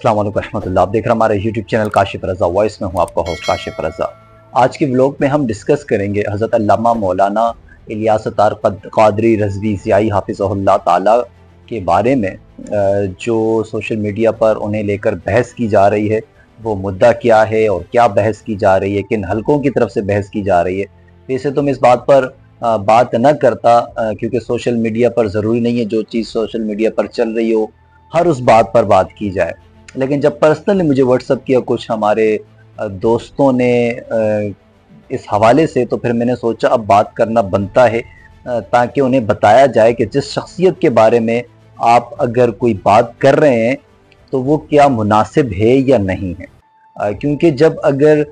अस्सलाम वालेकुम रहमतुल्लाह। आप देख रहे हैं हमारे YouTube चैनल काशिफ रज़ा वॉइस में हूँ आपका होस्ट काशिफ रज़ा। आज के व्लॉग में हम डिस्कस करेंगे हज़रत अल्लामा मौलाना इलियास अत्तार क़ादरी रज़वी ज़ियाई हाफ़िज़हुल्लाह ताला के बारे में जो सोशल मीडिया पर उन्हें लेकर बहस की जा रही है, वो मुद्दा क्या है और क्या बहस की जा रही है, किन हलकों की तरफ से बहस की जा रही है। वैसे तो मैं इस बात पर बात न करता क्योंकि सोशल मीडिया पर ज़रूरी नहीं है जो चीज़ सोशल मीडिया पर चल रही हो हर उस बात पर बात की जाए, लेकिन जब पर्सनली मुझे व्हाट्सअप किया कुछ हमारे दोस्तों ने इस हवाले से, तो फिर मैंने सोचा अब बात करना बनता है ताकि उन्हें बताया जाए कि जिस शख्सियत के बारे में आप अगर कोई बात कर रहे हैं तो वो क्या मुनासिब है या नहीं है। क्योंकि जब अगर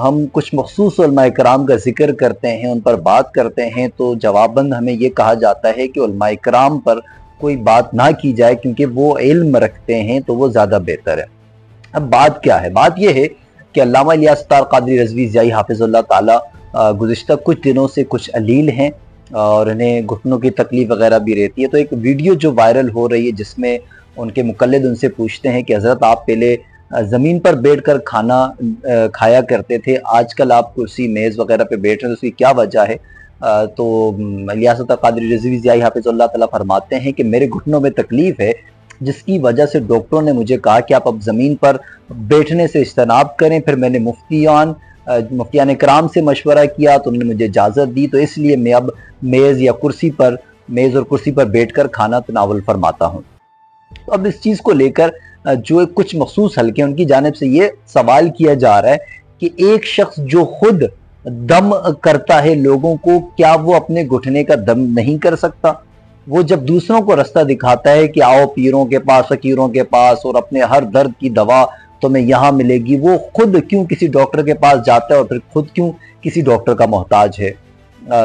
हम कुछ मखसूस उलमाए कराम का जिक्र करते हैं, उन पर बात करते हैं, तो जवाबन हमें ये कहा जाता है कि उलमाए कराम पर कोई बात ना की जाए क्योंकि वो इल्म रखते हैं, तो वो ज़्यादा बेहतर है। अब बात क्या है? बात ये है कि अल्लामा इलियास अत्तार क़ादरी रज़वी ज़ियाई हाफ़िज़हुल्लाह ताला गुज़िश्ता कुछ दिनों से कुछ अलील हैं और इन्हें घुटनों की तकलीफ़ वगैरह भी रहती है। तो एक वीडियो जो वायरल हो रही है जिसमें उनके मुक़ल्लिद उनसे पूछते हैं कि हज़रत आप पहले ज़मीन पर बैठकर खाना खाया करते थे, आजकल आप कुर्सी मेज़ वगैरह पे बैठ रहे हैं, तो उसकी क्या वजह है? तो इलियास अत्तार क़ादरी रज़वी ज़ियाई हाफ़िज़हुल्लाह ताला फरमाते हैं कि मेरे घुटनों में तकलीफ़ है जिसकी वजह से डॉक्टरों ने मुझे कहा कि आप अब ज़मीन पर बैठने से इज्तनाब करें। फिर मैंने मुफ्तियान कराम से मशवरा किया तो उन्होंने मुझे इजाज़त दी, तो इसलिए मैं अब मेज़ और कुर्सी पर बैठकर खाना तनावुल फरमाता हूँ। तो अब इस चीज़ को लेकर जो कुछ मखसूस हल्के उनकी जानिब से ये सवाल किया जा रहा है कि एक शख्स जो खुद दम करता है लोगों को, क्या वो अपने घुटने का दम नहीं कर सकता? वो जब दूसरों को रास्ता दिखाता है कि आओ पीरों के पास, फकीरों के पास और अपने हर दर्द की दवा तुम्हें यहाँ मिलेगी, वो खुद क्यों किसी डॉक्टर के पास जाता है और फिर खुद क्यों किसी डॉक्टर का मोहताज है?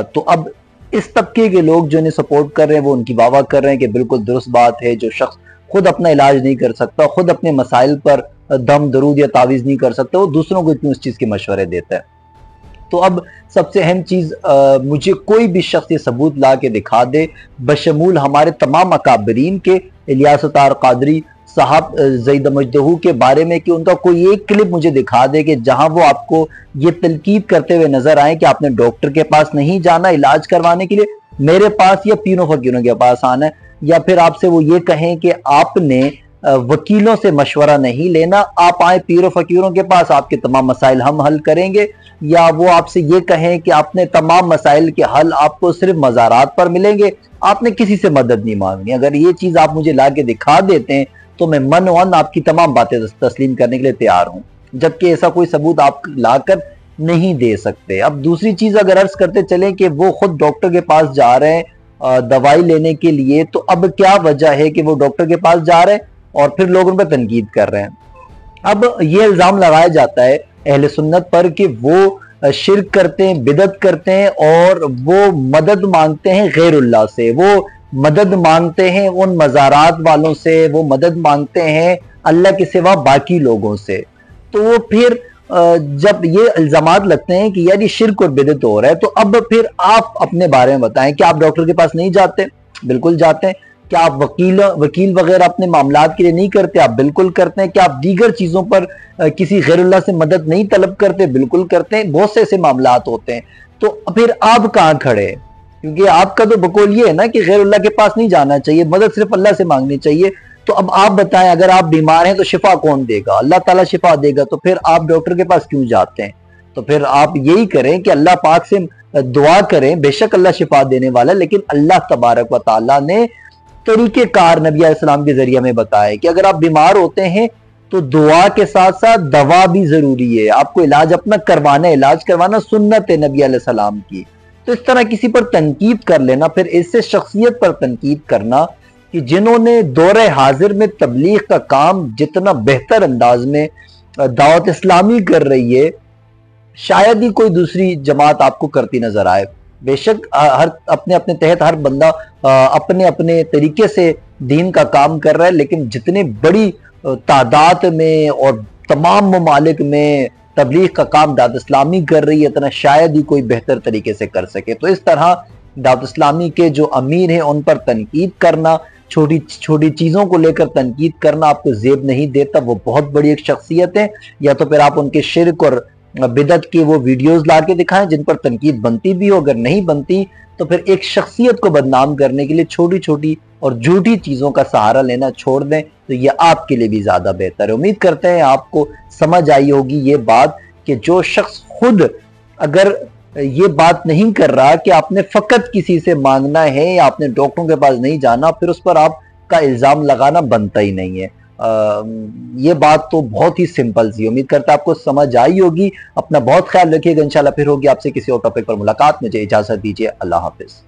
तो अब इस तबके के लोग जो इन्हें सपोर्ट कर रहे हैं वो उनकी वाह कर रहे हैं कि बिल्कुल दुरुस्त बात है, जो शख्स खुद अपना इलाज नहीं कर सकता, खुद अपने मसाइल पर दम दरूद या तावीज़ नहीं कर सकता, वो दूसरों को क्यों इस चीज़ के मशवरे देता है। तो अब सबसे अहम चीज़, मुझे कोई भी शख्स ये सबूत ला के दिखा दे बशमूल हमारे तमाम अकाबरीन के, इलियास अत्तार क़ादरी साहब ज़ईद मजदहू के बारे में, कि उनका कोई एक क्लिप मुझे दिखा दे कि जहां वो आपको ये तलकीद करते हुए नजर आए कि आपने डॉक्टर के पास नहीं जाना इलाज करवाने के लिए, मेरे पास या पीरों फकीरों के पास आना है, या फिर आपसे वो ये कहें कि आपने वकीलों से मशवरा नहीं लेना, आप आए पीरों फकीरों के पास, आपके तमाम मसाइल हम हल करेंगे, या वो आपसे ये कहें कि आपने तमाम मसाइल के हल आपको सिर्फ मज़ारात पर मिलेंगे, आपने किसी से मदद नहीं मांगनी। अगर ये चीज़ आप मुझे ला के दिखा देते हैं तो मैं मन वन आपकी तमाम बातें तस्लीम करने के लिए तैयार हूँ, जबकि ऐसा कोई सबूत आप लाकर नहीं दे सकते। अब दूसरी चीज़ अगर अर्ज करते चलें कि वो खुद डॉक्टर के पास जा रहे हैं दवाई लेने के लिए, तो अब क्या वजह है कि वो डॉक्टर के पास जा रहे हैं और फिर लोग उन पर तनकीद कर रहे हैं? अब ये इल्ज़ाम लगाया जाता है अहले सुन्नत पर कि वो शिर्क करते हैं, बिदअत करते हैं और वो मदद मांगते हैं गैरुल्लाह से, वो मदद मांगते हैं उन मज़ारात वालों से, वो मदद मांगते हैं अल्लाह के सिवा बाकी लोगों से। तो वो फिर जब ये इल्ज़ामात लगते हैं कि यार ये शिर्क और बिदअत हो रहा है, तो अब फिर आप अपने बारे में बताएं कि आप डॉक्टर के पास नहीं जाते? बिल्कुल जाते हैं। क्या आप वकील वगैरह अपने मामलात के लिए नहीं करते? आप बिल्कुल करते हैं। क्या आप दीगर चीज़ों पर किसी गैरुल्लाह से मदद नहीं तलब करते? बिल्कुल करते हैं। बहुत से ऐसे मामलात होते हैं। तो फिर आप कहाँ खड़े हैं? क्योंकि आपका तो बकौल ये है ना कि गैरुल्लाह के पास नहीं जाना चाहिए, मदद सिर्फ अल्लाह से मांगनी चाहिए। तो अब आप बताएं, अगर आप बीमार हैं तो शिफा कौन देगा? अल्लाह ताला शिफा देगा, तो फिर आप डॉक्टर के पास क्यों जाते हैं? तो फिर आप यही करें कि अल्लाह पाक से दुआ करें, बेशक अल्लाह शिफा देने वाला, लेकिन अल्लाह तबारक व तआला ने तरीके कार नबी अलैहिस्सलाम के जरिए में बताए कि अगर आप बीमार होते हैं तो दुआ के साथ साथ दवा भी जरूरी है। आपको इलाज अपना करवाना है, इलाज करवाना सुन्नत है नबी अलैहिस्सलाम की। तो इस तरह किसी पर तनकीद कर लेना, फिर इससे शख्सियत पर तनकीद करना कि जिन्होंने दौरे हाजिर में तबलीग का काम जितना बेहतर अंदाज में दावत इस्लामी कर रही है, शायद ही कोई दूसरी जमात आपको करती नजर आए। बेशक हर अपने अपने तहत हर बंदा अपने अपने तरीके से दीन का काम कर रहा है, लेकिन जितने बड़ी तादाद में और तमाम ममालिक में तबलीग का काम दावत इस्लामी कर रही है, इतना शायद ही कोई बेहतर तरीके से कर सके। तो इस तरह दावत इस्लामी के जो अमीर हैं उन पर तनकीद करना, چھوٹی چھوٹی چیزوں کو لے کر تنقید کرنا آپ کو زیب نہیں دیتا، وہ بہت بڑی ایک شخصیت ہے، یا تو پھر آپ ان کے شرک اور بدعت کی وہ ویڈیوز لا کے دکھائیں جن پر تنقید بنتی بھی ہو، اگر نہیں بنتی تو پھر ایک شخصیت کو بدنام کرنے کے لیے چھوٹی چھوٹی اور جھوٹی چیزوں کا سہارا لینا چھوڑ دیں، تو یہ آپ کے لیے بھی زیادہ بہتر ہے۔ امید کرتے ہیں آپ کو سمجھ آئی ہوگی یہ بات کہ جو شخص خود اگر یہ بات نہیں کر رہا کہ آپ نے فقط کسی سے مانگنا ہے یا آپ نے ڈاکٹروں کے پاس نہیں جانا، پھر اس پر آپ کا الزام لگانا بنتا ہی نہیں ہے۔ یہ بات تو بہت ہی سمپل سی، امید کرتا ہے آپ کو سمجھ آئی ہوگی۔ اپنا بہت خیال رکھیے گا، انشاءاللہ پھر ہوگی آپ سے کسی اور ٹاپک پر ملاقات۔ مجھے اجازت دیجیے، اللہ حافظ۔